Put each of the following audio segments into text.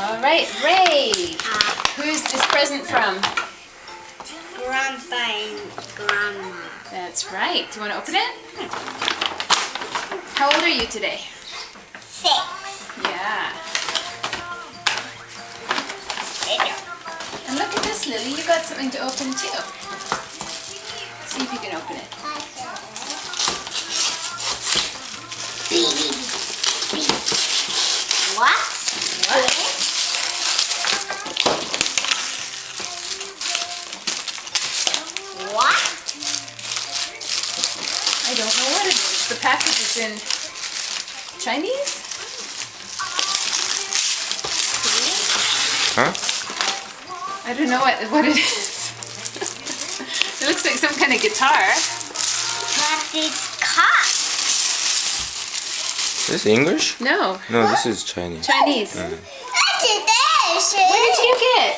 All right, Ray. Who's this present from? Grandpa and Grandma. That's right. Do you want to open it? How old are you today? 6. Yeah. And look at this, Lily. You got something to open too. See if you can open it. What? What? What? I don't know what it is. The package is in Chinese? Huh? I don't know what it is. It looks like some kind of guitar. What is cut? This English? No, No, this is Chinese. Chinese. What is this? What did you get?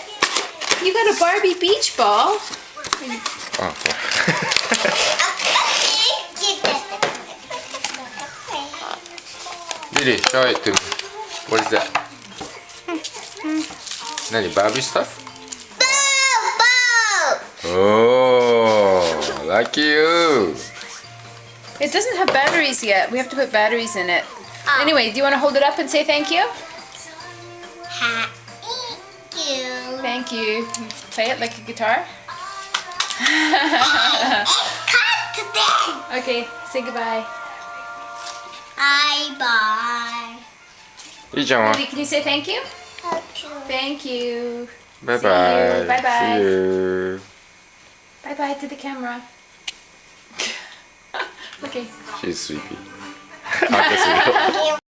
You got a Barbie beach ball. Oh, Lily, show it to me. What is that? Nani, Barbie stuff? Oh, lucky you. It doesn't have batteries yet. We have to put batteries in it. Oh. Anyway, do you want to hold it up and say thank you? Thank you. Thank you. Play it like a guitar. It's cut today. Okay, say goodbye. Bye. 이정아. Lily, can you say thank you? Thank you. Bye See bye. you. Bye-bye. See you. Bye bye to the camera. Okay. She's sleepy. 아까